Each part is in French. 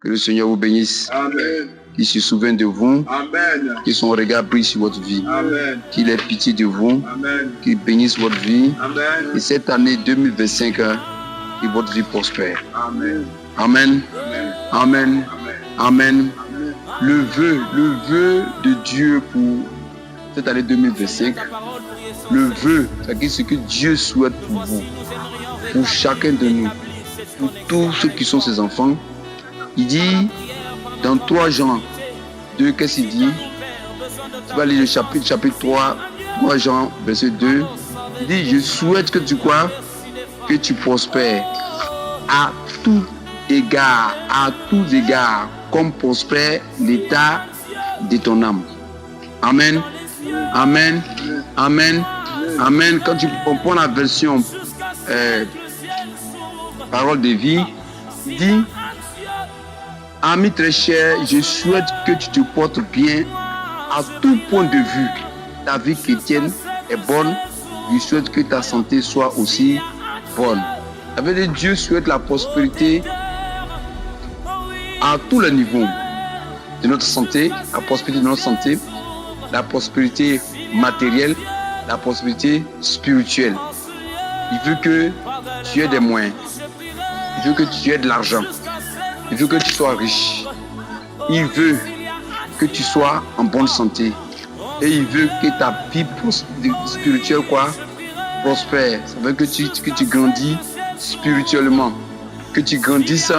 Que le Seigneur vous bénisse. Amen. Qu'il se souvienne de vous. Amen. Que son regard brille sur votre vie. Amen. Qu'il ait pitié de vous. Amen. Qu'il bénisse votre vie. Amen. Et cette année 2025, que votre vie prospère. Amen. Amen. Amen. Amen. Amen. Amen. Le vœu de Dieu pour cette année 2025, le vœu, c'est ce que Dieu souhaite pour vous, pour chacun de nous, pour tous ceux qui sont ses enfants. Il dit dans 3 Jean 2, qu'est-ce qu'il dit? Tu vas lire le chapitre 3 Jean, verset 2. Il dit, je souhaite que tu crois, que tu prospères à tout égard, comme prospère l'état de ton âme. Amen. Amen. Amen. Amen. Quand tu comprends la version parole de vie, il dit, ami très cher, je souhaite que tu te portes bien à tout point de vue. Ta vie chrétienne est bonne. Je souhaite que ta santé soit aussi bonne. Ça veut dire Dieu souhaite la prospérité à tous les niveaux de notre santé, la prospérité de notre santé, la prospérité matérielle, la prospérité spirituelle. Il veut que tu aies des moyens. Il veut que tu aies de l'argent. Il veut que tu sois riche. Il veut que tu sois en bonne santé. Et il veut que ta vie spirituelle prospère. Ça veut que tu grandis spirituellement. Que tu grandisses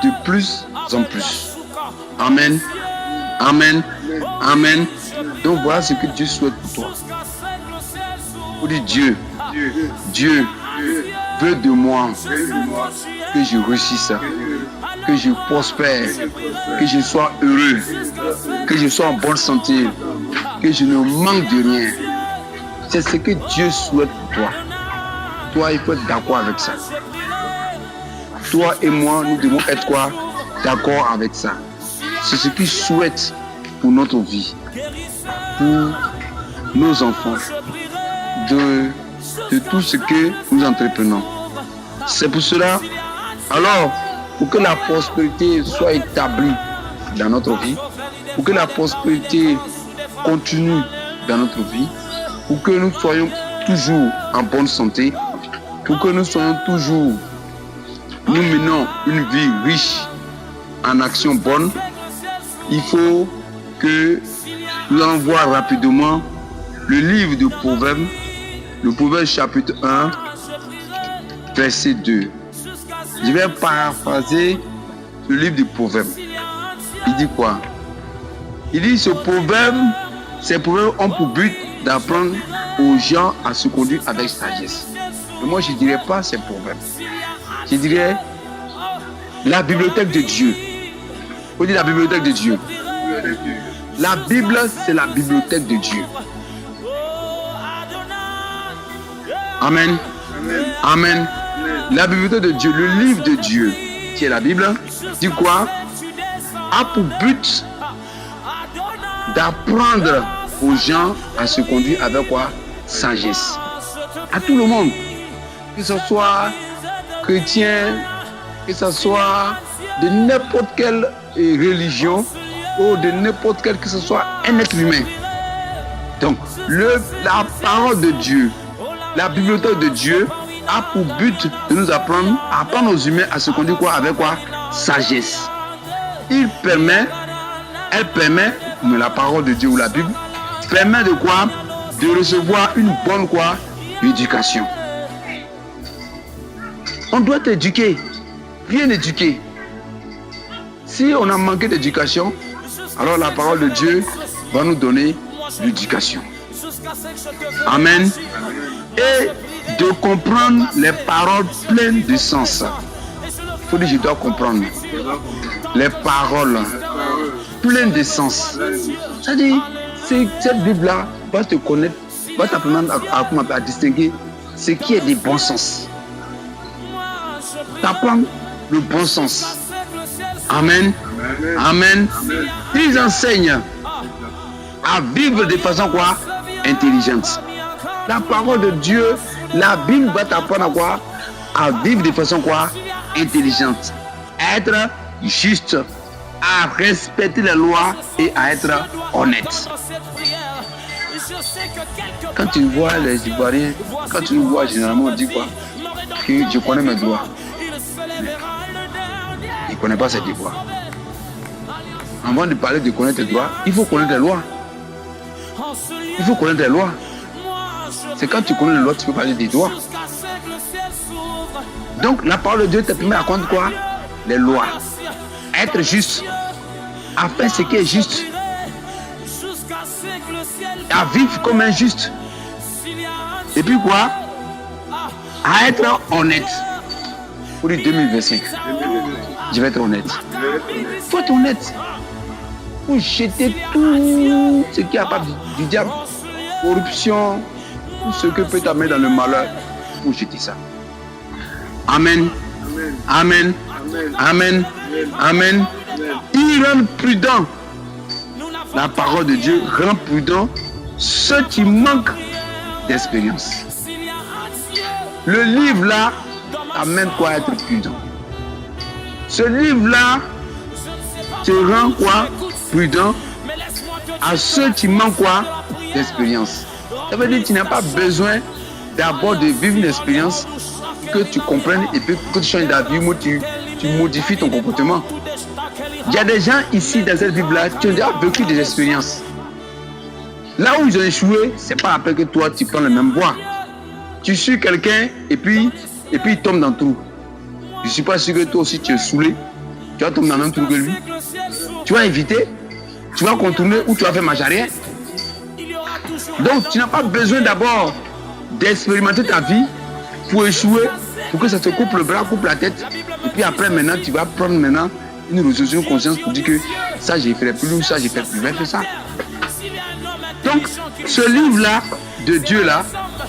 de plus en plus. Amen. Amen. Amen. Donc voilà ce que Dieu souhaite pour toi. Pour dire Dieu veut de moi que je réussisse, que je prospère, que je sois heureux, que je sois en bonne santé, que je ne manque de rien. C'est ce que Dieu souhaite pour toi. Toi, il faut être d'accord avec ça. Toi et moi, nous devons être d'accord avec ça. C'est ce qu'il souhaite pour notre vie, pour nos enfants, de tout ce que nous entreprenons. C'est pour cela, alors, pour que la prospérité soit établie dans notre vie, pour que la prospérité continue dans notre vie, pour que nous soyons toujours en bonne santé, pour que nous soyons toujours, nous menons une vie riche en actions bonnes, il faut que nous allons voir rapidement le livre de Proverbes, le Proverbe chapitre 1, verset 2. Je vais paraphraser le livre du Proverbe. Il dit quoi? Il dit ces proverbes ont pour but d'apprendre aux gens à se conduire avec sagesse. Et moi, je ne dirais pas ces proverbes. Je dirais la bibliothèque de Dieu. On dit la bibliothèque de Dieu. La Bible, c'est la bibliothèque de Dieu. Amen. Amen. La bibliothèque de Dieu, le livre de Dieu, qui est la Bible, dit quoi? A pour but d'apprendre aux gens à se conduire avec quoi? Sagesse. À tout le monde. Que ce soit chrétien, que ce soit de n'importe quelle religion ou de n'importe quel que ce soit un être humain. Donc, la parole de Dieu, la bibliothèque de Dieu a pour but de nous apprendre aux humains à se conduire avec sagesse. Elle permet, mais la parole de Dieu ou la Bible permet de quoi? De recevoir une bonne éducation. On doit être éduqué, bien éduqué. Si on a manqué d'éducation, alors la parole de Dieu va nous donner l'éducation. Amen. Et de comprendre les paroles pleines de sens. Il faut dire, je dois comprendre les paroles pleines de sens. C'est-à-dire, cette Bible-là va te connaître, va t'apprendre à distinguer ce qui est du bon sens. T'apprendre le bon sens. Amen. Amen. Ils enseignent à vivre de façon intelligente. La parole de Dieu, la Bible va t'apprendre à vivre de façon intelligente. Être juste, à respecter les lois et à être honnête. Quand tu vois les Ivoiriens, quand tu nous vois généralement, on dit quoi? Que je connais mes droits. Il ne connaît pas ses devoirs. Avant de parler de connaître tes droits, il faut connaître les lois. Il faut connaître les lois. C'est quand tu connais les lois, tu peux parler des droits. Donc la parole de Dieu te permet à comprendre quoi? Les lois. Être juste. À faire ce qui est juste. À vivre comme un juste. Et puis quoi? À être honnête. Pour dire 2025. Je vais être honnête. Il faut être honnête. Pour jeter tout ce qui a pas du diable. Corruption. Tout ce que peut t'amener dans le malheur. Pour jeter ça. Amen. Amen. Amen. Amen. Il rend prudent. La parole de Dieu rend prudent ceux qui manquent d'expérience. Le livre là amène quoi à être prudent. Ce livre là te rend quoi prudent à ceux qui manquent quoi d'expérience. Ça veut dire que tu n'as pas besoin d'abord de vivre une expérience que tu comprennes et puis que tu changes d'avis, tu modifies ton comportement. Il y a des gens ici dans cette Bible-là qui ont déjà vécu des expériences. Là où ils ont échoué, c'est pas après que toi tu prends la même voie. Tu suis quelqu'un et puis il tombe dans le trou. Je ne suis pas sûr que toi aussi tu es saoulé. Tu vas tomber dans le même trou que lui. Tu vas éviter, tu vas contourner ou tu vas faire marche arrière. Donc tu n'as pas besoin d'abord d'expérimenter ta vie pour échouer, pour que ça te coupe le bras, coupe la tête. Et puis après maintenant, tu vas prendre maintenant une résolution de conscience pour dire que ça je ne ferai plus ou ça je ne fais plus. Je vais faire ça. Donc ce livre-là de Dieu-là,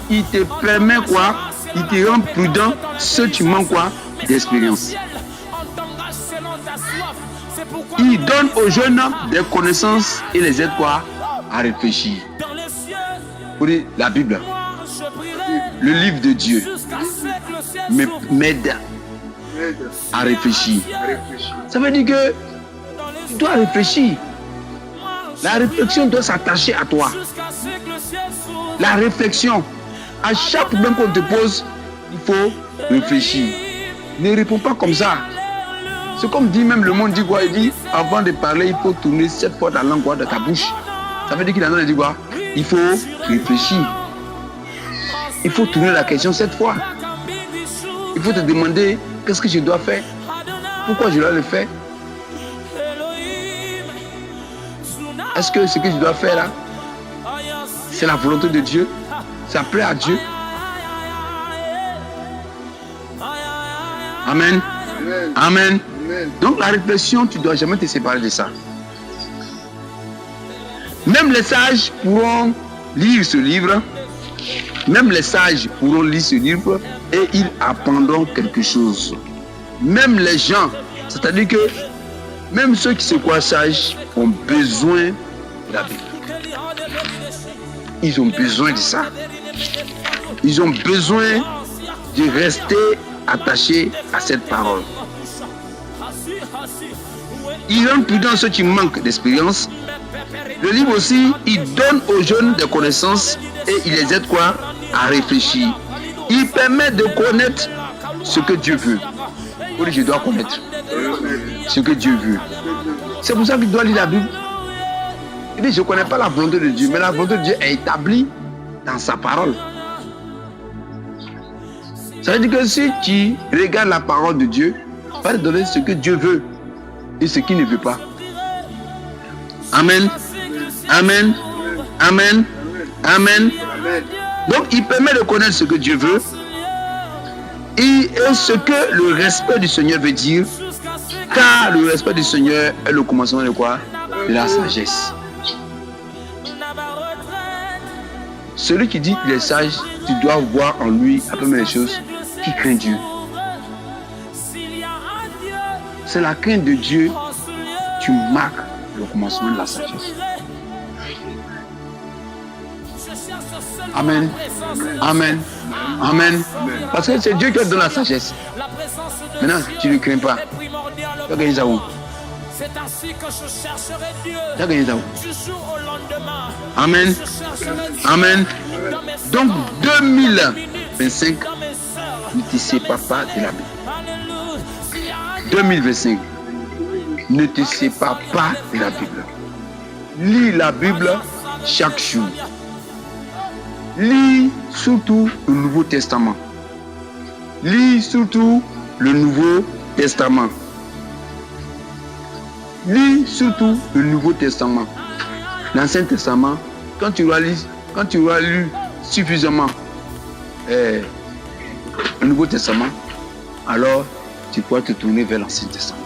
il te permet quoi? Il te rend prudent ceux qui manquent quoi? D'expérience. Il donne aux jeunes des connaissances et les aide quoi? À réfléchir. Pour dire la Bible, le livre de Dieu m'aide à réfléchir. Ça veut dire que tu dois réfléchir. La réflexion doit s'attacher à toi. La réflexion. À chaque problème qu'on te pose, il faut réfléchir. Ne réponds pas comme ça. C'est comme dit même le monde dit quoi? Il dit avant de parler, il faut tourner 7 fois ta langue dans ta bouche. Ça veut dire qu'il a dit quoi? Il faut réfléchir. Il faut tourner la question 7 fois. Il faut te demander qu'est-ce que je dois faire? Pourquoi je dois le faire? Est-ce que ce que je dois faire là, c'est la volonté de Dieu? Ça plaît à Dieu? Amen. Amen. Donc la réflexion, tu ne dois jamais te séparer de ça. Même les sages pourront lire ce livre. Même les sages pourront lire ce livre et ils apprendront quelque chose. Même les gens, c'est-à-dire que même ceux qui se croient sages ont besoin de la Bible. Ils ont besoin de ça. Ils ont besoin de rester attachés à cette parole. Il rend prudent ceux qui manquent d'expérience. Le livre aussi, il donne aux jeunes des connaissances et il les aide quoi? À réfléchir. Il permet de connaître ce que Dieu veut. Oui, je dois connaître ce que Dieu veut. C'est pour ça qu'il doit lire la Bible. Il dit, je ne connais pas la volonté de Dieu, mais la volonté de Dieu est établie dans sa parole. Ça veut dire que si tu regardes la parole de Dieu, il va te donner ce que Dieu veut et ce qu'il ne veut pas. Amen. Amen. Amen. Amen. Donc, il permet de connaître ce que Dieu veut et ce que le respect du Seigneur veut dire, car le respect du Seigneur est le commencement de quoi? De la sagesse. Celui qui dit qu'il est sage, tu dois voir en lui, la première chose, qui craint Dieu. C'est la crainte de Dieu, tu marques le commencement de la sagesse. Amen. Amen. Amen. Parce que c'est Dieu qui te donne la sagesse. Maintenant, tu ne crains pas. Tu as gagné ça où? C'est ainsi que je chercherai Dieu. Tu as gagné ça où? Du jour au lendemain. Amen. Je chercherai Dieu Amen. dans mes Donc secondes, 2025, dans mes sœurs. ne te sépare pas de la Bible. Alléluia. 2025, ne te sépare pas de la Bible. Lis la Bible chaque jour. Lis surtout le Nouveau Testament. Lis surtout le Nouveau Testament. Lis surtout le Nouveau Testament. L'Ancien Testament, quand tu auras lu suffisamment le Nouveau Testament, alors tu pourras te tourner vers l'Ancien Testament.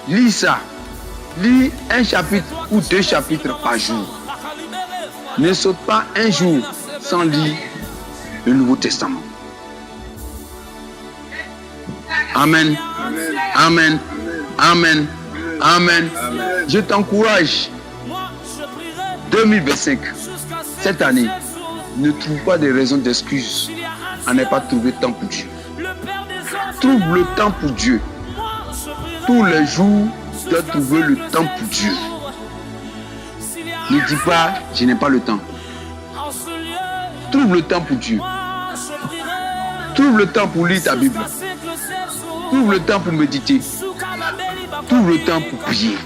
Lis ça. Lis un chapitre ou 2 chapitres par jour. Ne saute pas un jour sans lire le Nouveau Testament. Amen. Amen. Amen. Amen. Je t'encourage. 2025, cette année, ne trouve pas de raisons d'excuses à ne pas trouver temps pour Dieu. Trouve le temps pour Dieu. Tous les jours, tu dois trouver le temps pour Dieu. Ne dis pas, je n'ai pas le temps. Trouve le temps pour Dieu. Trouve le temps pour lire ta Bible. Trouve le temps pour méditer. Trouve le temps pour prier.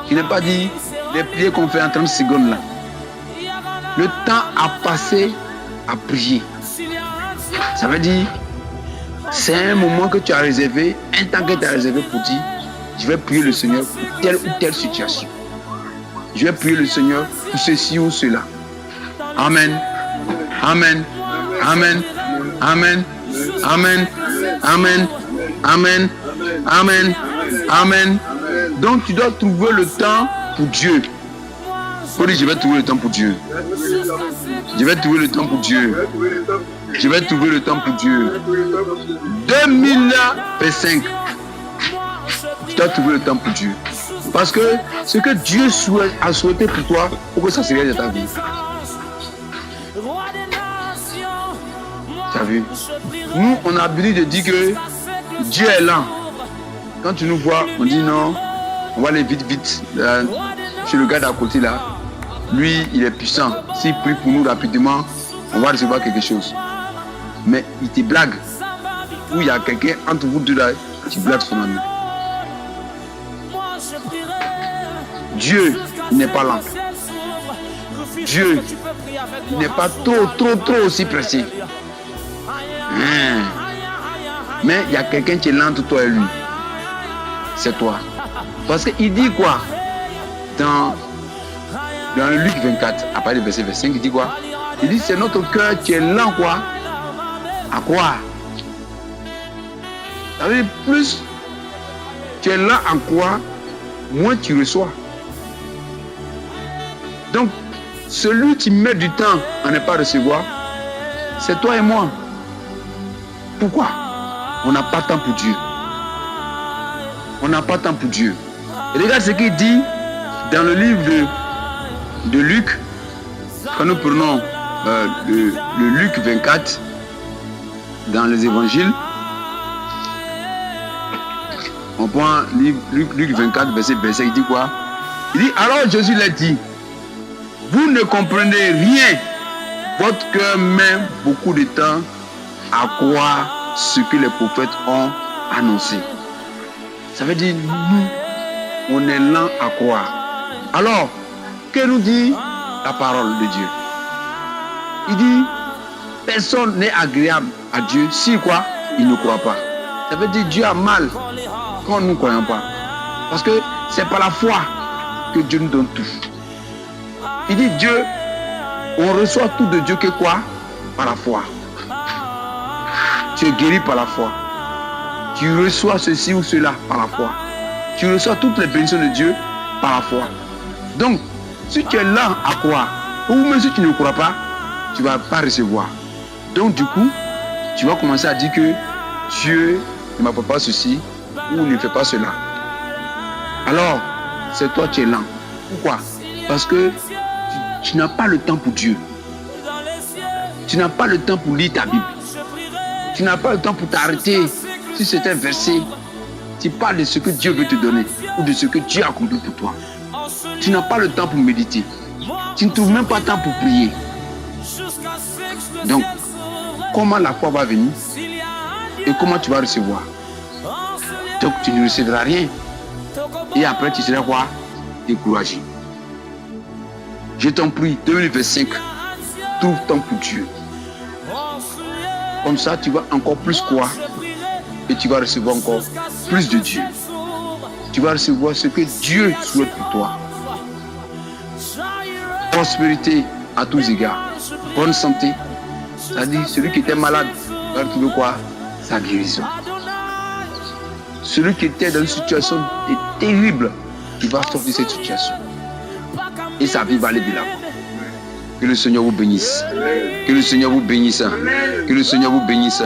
Je n'ai pas dit les prières qu'on fait en 30 secondes là. Le temps à passer à prier. Ça veut dire, c'est un moment que tu as réservé, un temps que tu as réservé pour dire, je vais prier le Seigneur pour telle ou telle situation. Je vais prier le Seigneur pour ceci ou cela. Amen. Amen. Amen. Amen. Amen. Amen. Amen. Amen. Amen. Donc tu dois trouver le temps pour Dieu. Faut dire, je vais trouver le temps pour Dieu. Je vais trouver le temps pour Dieu. Je vais trouver le temps pour Dieu. 2025. Tu dois trouver le temps pour Dieu. Parce que ce que Dieu a souhaité pour toi, pour que ça se réalise dans ta vie. Tu as vu? Nous, on a l'habitude de dire que Dieu est lent. Quand tu nous vois, on dit non, on va aller vite, vite. Là, chez le gars d'à côté là, lui, il est puissant. S'il prie pour nous rapidement, on va recevoir quelque chose. Mais il te blague. Ou il y a quelqu'un entre vous deux là, qui blague son ami. Dieu n'est pas lent. Dieu n'est pas trop aussi pressé. Mais il y a quelqu'un qui est lent entre toi et lui. C'est toi. Parce qu'il dit quoi? Dans le Luc 24, à partir du verset 25, il dit quoi? Il dit c'est notre cœur qui est lent quoi? À quoi? Ça veut dire plus tu es lent en quoi, moins tu reçois. Donc, celui qui met du temps à ne pas recevoir, c'est toi et moi. Pourquoi? On n'a pas de temps pour Dieu. On n'a pas de temps pour Dieu. Et regarde ce qu'il dit dans le livre de Luc. Quand nous prenons le Luc 24 dans les évangiles, on prend Luc 24, verset 25, il dit quoi? Il dit, alors Jésus l'a dit, vous ne comprenez rien, votre cœur met beaucoup de temps à croire ce que les prophètes ont annoncé. Ça veut dire, nous, on est lent à croire. Alors, que nous dit la parole de Dieu? Il dit, personne n'est agréable à Dieu si quoi? Il ne croit pas. Ça veut dire, Dieu a mal quand nous ne croyons pas. Parce que c'est par la foi que Dieu nous donne tout. Il dit, Dieu, on reçoit tout de Dieu que quoi? Par la foi. Tu es guéri par la foi. Tu reçois ceci ou cela par la foi. Tu reçois toutes les bénédictions de Dieu par la foi. Donc, si tu es lent à croire, ou même si tu ne crois pas, tu ne vas pas recevoir. Donc, du coup, tu vas commencer à dire que Dieu ne m'apporte pas ceci ou ne fait pas cela. Alors, c'est toi qui es lent. Pourquoi? Parce que tu n'as pas le temps pour Dieu. Tu n'as pas le temps pour lire ta Bible. Tu n'as pas le temps pour t'arrêter sur certains versets. Tu parles de ce que Dieu veut te donner ou de ce que Dieu a accompli pour toi. Tu n'as pas le temps pour méditer. Tu ne trouves même pas le temps pour prier. Donc, comment la foi va venir et comment tu vas recevoir? Donc, tu ne recevras rien. Et après, tu seras quoi? Découragé. Je t'en prie, 2025, trouve temps pour Dieu. Comme ça, tu vas encore plus croire et tu vas recevoir encore plus de Dieu. Tu vas recevoir ce que Dieu souhaite pour toi. Prospérité à tous égards. Bonne santé. C'est-à-dire, celui qui était malade va retrouver quoi? Sa guérison. Celui qui était dans une situation terrible, il va sortir de cette situation. Et sa vie va aller de l'avant. Que le Seigneur vous bénisse. Que le Seigneur vous bénisse. Que le Seigneur vous bénisse.